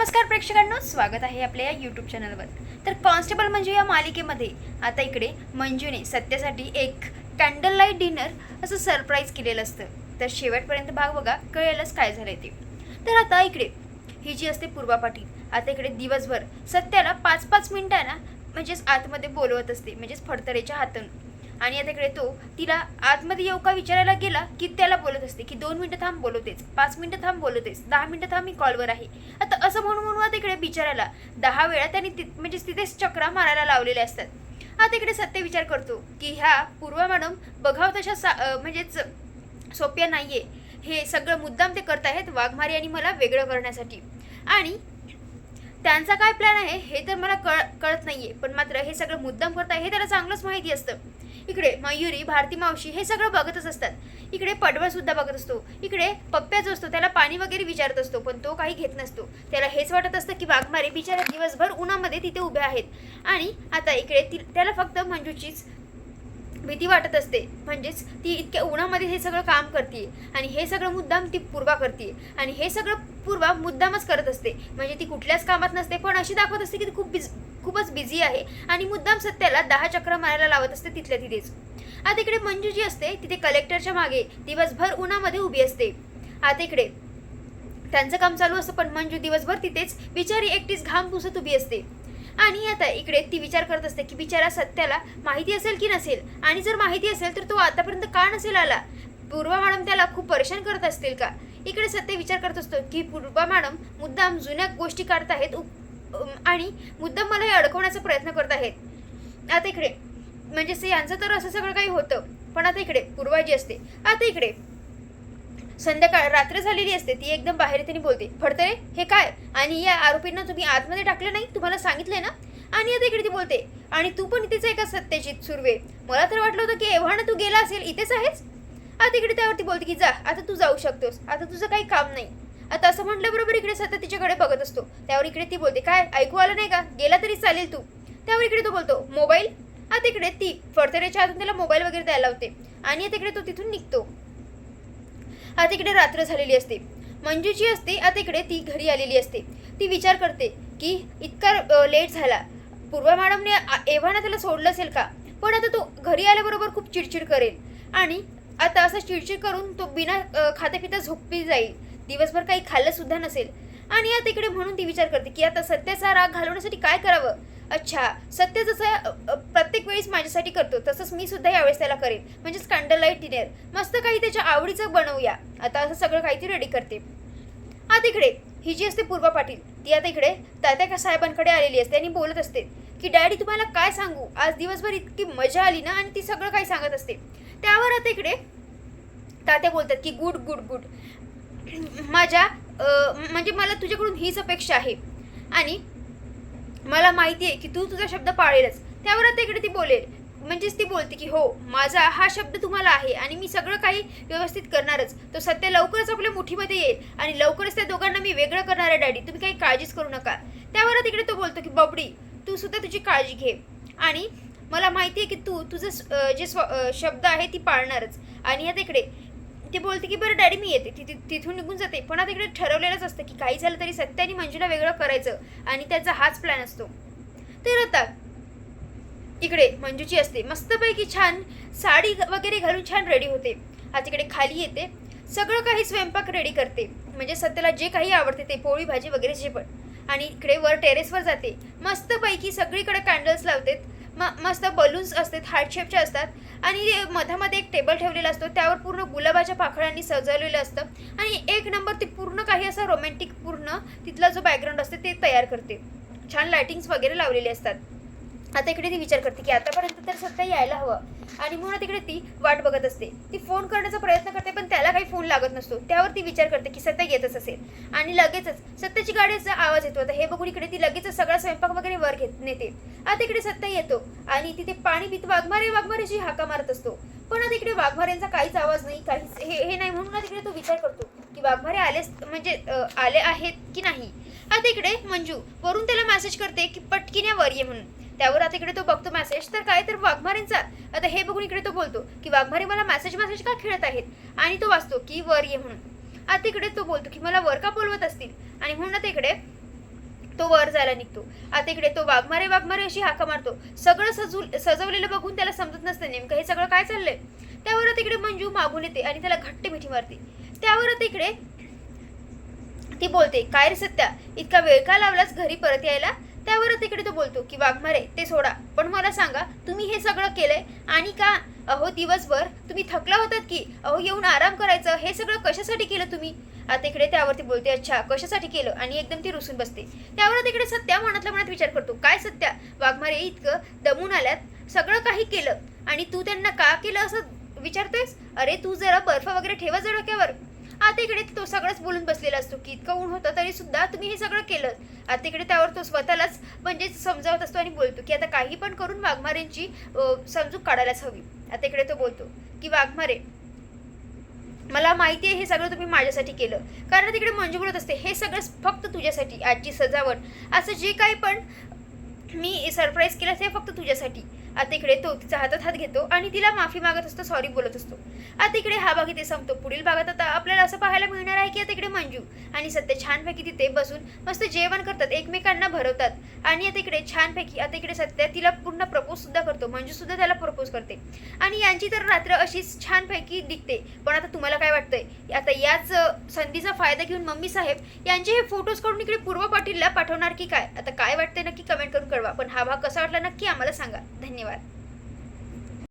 नमस्कार प्रेक्षकांनो, स्वागत आहे आपल्या या यूट्यूब चॅनलवर. तर कॉन्स्टेबल मंजू या मालिकेमध्ये आता इकडे मंजूने सत्यासाठी एक कॅन्डल लाईट डिनर असं सरप्राईज केलेलं असतं. तर शेवटपर्यंत भाग बघा, कळेलच काय झालंय ते. तर आता इकडे ही जी असते पूर्वा पाटील, आता इकडे दिवसभर सत्याला 5-5 मिनिटांना म्हणजेच आतमध्ये बोलवत असते, म्हणजेच फडतरेच्या हातून. आणि आता इकडे तो तिला आतमध्ये येऊ का विचारायला गेला की त्याला बोलत असते की 2 मिनिटं थांब बोलवतेच, 5 मिनिटं थांब बोलवतेच, 10 मिनिटं थांब मी कॉलवर आहे. आता असं म्हणून आता इकडे बिचारायला 10 वेळा त्यांनी म्हणजे तिथेच चक्रा मारायला लावलेल्या असतात. आता इकडे सत्य विचार करतो की ह्या पूर्वा मॅडम बघाव तशा म्हणजेच सोप्या नाहीये. हे सगळं मुद्दाम ते करत आहेत वाघमारे आणि मला वेगळं करण्यासाठी. आणि त्यांचा काय प्लॅन आहे हे तर मला कळत नाहीये, पण मात्र हे सगळं मुद्दाम करत आहे हे त्याला चांगलंच माहिती असतं. इकडे मयुरी, भारती मावशी हे सगळं बघतच असतात. इकडे पडवळ सुद्धा बघत असतो. इकडे पप्प्या जो असतो त्याला पाणी वगैरे विचारत असतो, पण तो काही घेत नसतो. त्याला हेच वाटत असतं की वाघमारे बिचारे दिवसभर उन्हामध्ये तिथे उभे आहेत. आणि आता इकडे त्याला फक्त मंजूचीच भीती वाटत असते, म्हणजेच ती इतक्या उन्हामध्ये हे सगळं काम करते आणि हे सगळं मुद्दाम ती पूर्वा करते. आणि हे सगळं पूर्वा मुद्दामच करत असते, म्हणजे ती कुठल्याच कामात नसते, पण अशी दाखवत असते की ती खूपच बिझी आहे आणि मुद्दाम सत्याला 10 चक्र मारायला लावत असते तिथल्या तिथेच. आता इकडे मंजू जी असते तिथे कलेक्टरच्या मागे दिवसभर उन्हामध्ये उभी असते. आता इकडे त्यांचं काम चालू असतं, पण मंजू दिवसभर तिथेच बिचारी एकटीच घाम पुसत उभी असते. आणि आता इकडे ती विचार करत असते की बिचारा सत्याला माहिती असेल की नसेल, आणि जर माहिती असेल तर तो आतापर्यंत का नसेल आला. पूर्वा मॅडम त्याला खूप परेशान करत असतील का. इकडे सत्य विचार करत असतो की पूर्वा मॅडम मुद्दाम जुन्या गोष्टी काढत आहेत आणि मुद्दाम मला हे अडकवण्याचा प्रयत्न करत आहेत. आता इकडे म्हणजे यांचं तर असं सगळं काही होतं, पण आता इकडे पूर्वा जी असते, आता इकडे संध्याकाळ रात्र झालेली असते, ती एकदम बाहेर येते आणि बोलते, फडतरे हे काय, आणि या आरोपींना तुम्ही आतमध्ये टाकलं नाही, तुम्हाला सांगितलंय ना. आणि आता इकडे ती बोलते, आणि तू पण इथेच आहे का सत्याजित सुर्वे, मला तर वाटलं होतं की एव्हाना तू गेला असेल, इथेच आहेस. आता इकडे त्यावरती बोलते की जा, आता तू जाऊ शकतोस, आता तुझं काही काम नाही. आता असं म्हटल्याबरोबर इकडे सत्य तिच्याकडे बघत असतो. त्यावर इकडे ती बोलते, काय ऐकू आलं नाही का, गेला तरी चालेल तू. त्यावर इकडे तो बोलतो, मोबाईल. आता इकडे ती फडतरेच्या हातून त्याला मोबाईल वगैरे द्यायला लावते आणि आता इकडे तो तिथून निघतो. आता इकडे रात्र झालेली असते. मंजूची असते, आता इकडे ती घरी आलेली असते. ती विचार करते की इतका लेट झाला, पूर्वा मॅडमने एव्हाना त्याला सोडलं असेल का. पण आता तो घरी आल्याबरोबर खूप चिडचिड करेल आणि आता असं चिडचिड करून तो बिना खाता पिता झोपी जाईल, दिवसभर काही खाल्लं सुद्धा नसेल. आणि आता इकडे म्हणून ती विचार करते की आता सत्याचा राग घालवण्यासाठी काय करावं. अच्छा, सत्य जसं प्रत्येक वेळेस माझ्यासाठी करतो तसंच मी सुद्धा यावेळेस त्याला करेन, म्हणजेच कॅन्डल लाईट डिनर, मस्त काही त्याच्या आवडीचं बनवूया. आता असं सगळं काहीतरी रेडी करते. आता इकडे ही जी असते पूर्वा पाटील, ती आता इकडे तात्या साहेबांकडे आलेली असते आणि बोलत असते की डॅडी तुम्हाला काय सांगू, आज दिवसभर इतकी मजा आली ना, आणि ती सगळं काही सांगत असते. त्यावर आता इकडे तात्या बोलतात की गुड गुड गुड, माझ्या म्हणजे मला तुझ्याकडून हीच अपेक्षा आहे आणि मला माहिती आहे की तू तुझा शब्द पाळेलच. त्यावर आता इकडे ती बोलेल, म्हणजेच ती बोलते की हो, माझा हा शब्द तुम्हाला आहे आणि मी सगळं काही व्यवस्थित करणारच. तो सत्य लवकरच आपल्या मुठीमध्ये येईल आणि लवकरच त्या दोघांना मी वेगळं करणार आहे डॅडी, तुम्ही काही काळजीच करू नका. त्यावर तिकडे तो बोलतो की बबडी, तू सुद्धा तुझी काळजी घे आणि मला माहिती आहे की तू तुझं जे शब्द आहे ती पाळणारच. आणि आता इकडे ती बोलते की बरं डॅडी मी येते, तिथून निघून जाते. पण आता इकडे ठरवलेलंच असतं की काही झालं तरी सत्य आणि मंजूला वेगळं करायचं आणि त्याचा हाच प्लॅन असतो. तर आता इकडे मंजूची असते मस्तपैकी छान साडी वगैरे घालून छान रेडी होते. आता इकडे खाली येते, सगळं काही स्वयंपाक रेडी करते, म्हणजे सत्याला जे काही आवडते ते पोळी भाजी वगैरे जे पण. आणि इकडे वर टेरेसवर जाते, मस्तपैकी सगळीकडे कॅन्डल्स लावते, मस्त बलून्स असतात, हार्ट शेपच्या असतात आणि मधामध्ये एक टेबल ठेवलेला असतो, त्यावर पूर्ण गुलाबाच्या पाकळ्यांनी सजवलेलं असतं आणि एक नंबर ते पूर्ण काही असं रोमॅन्टिक पूर्ण तिथला जो बॅकग्राऊंड असते ते तयार करते. छान लायटिंग्स वगैरे लावलेले असतात. आता इकडे ती विचार करते की आतापर्यंत तर सत्य यायला हवं आणि म्हणून तिकडे ती वाट बघत असते. ती फोन करण्याचा प्रयत्न करते पण त्याला काही फोन लागत नसतो. त्यावर ती विचार करते की सत्य येतच असेल आणि लगेचच सत्याची गाडीचा आवाज येतो. आता हे बघून इकडे ती लगेचच सगळा स्वयंपाक वगैरे वर नेते. आता इकडे सत्य येतो आणि तिथे पाणी पित वाघमारेची हाका मारत असतो, पण आता इकडे वाघमारेंचा काहीच आवाज नाही, काहीच हे नाही. म्हणून तिकडे तो विचार करतो की वाघमारे आले आहेत की नाही. आता इकडे मंजू वरून त्याला मेसेज करते की पटकीने वर ये म्हणून. त्यावर आता इकडे तो बघतो मेसेज, तर काय तर वाघमारेंचा. आता हे बघून इकडे तो बोलतो की वाघमारे मला मेसेज का खेळत आहेत, आणि तो वाचतो की वर ये म्हणून. आता इकडे तो बोलतो की मला वर का बोलवत असतील, आणि म्हणून आता इकडे तो वर जायला निघतो. आता इकडे तो वाघमारे वाघमारे अशी हाका मारतो. सगळं सजवलेलं बघून त्याला समजत नसतं नेमकं हे सगळं काय चाललंय. त्यावर आता इकडे मंजू मागून येते आणि त्याला घट्ट मिठी मारते. त्यावर आता इकडे ती बोलते, काय रे सत्या, इतका वेळ का लावलास घरी परत यायला. त्यावर तिकडे तो बोलतो की वाघमारे ते सोडा, पण मला सांगा तुम्ही हे सगळं केलंय आणि का. अहो दिवसभर तुम्ही थकला होतात की, अहो येऊन आराम करायचं, हे सगळं कशासाठी केलं तुम्ही. आता इकडे त्यावरती बोलते, अच्छा कशासाठी केलं, आणि एकदम ती रुसून बसते. त्यावर तिकडे सत्या मनातल्या मनात विचार करतो, काय सत्या, वाघमारे इतकं दमून आल्यात, सगळं काही केलं आणि तू त्यांना का केलं असं विचारतेस. अरे तू जरा बर्फ वगैरे ठेवा जरा डोक्यावर. आता इकडे तो सगळंच बोलून बसलेला असतो की इतकं ऊन होतं तरी सुद्धा तुम्ही हे सगळं केलं. आता इकडे त्यावर तो स्वतःलाच म्हणजे समजावत असतो आणि बोलतो की आता काही पण करून वाघमारेंची समजूक काढायलाच हवी. आता इकडे तो बोलतो की वाघमारे मला माहिती आहे हे सगळं तुम्ही माझ्यासाठी केलं. कारण तिकडे मंजू बोलत असते, हे सगळं फक्त तुझ्यासाठी, आजची सजावट, असं जे काही पण मी सरप्राईज केलं ते फक्त तुझ्यासाठी. आता इकडे तो तिचा हातात हात घेतो आणि तिला माफी मागत असतो, सॉरी बोलत असतो. आता इकडे हा भाग इथे संपतो. पुढील भागात आता आपल्याला असं पाहायला मिळणार आहे की आता इकडे मंजू आणि सत्य छानपैकी तिथे बसून मस्त जेवण करतात, एकमेकांना भरवतात. आणि आता इकडे छानपैकी आता इकडे सत्य तिला पूर्ण प्रपोज सुद्धा करतो, मंजू सुद्धा त्याला प्रपोज करते आणि यांची तर रात्र अशीच छानपैकी दिसते. पण आता तुम्हाला काय वाटतंय, आता याच संधीचा फायदा घेऊन मम्मी साहेब यांचे हे फोटोज काढून इकडे पूर्व पाटीलला पाठवणार की काय. आता काय वाटतंय नक्की कमेंट करून कळवा. पण हा भाग कसा वाटला नक्की आम्हाला सांगा. धन्यवाद.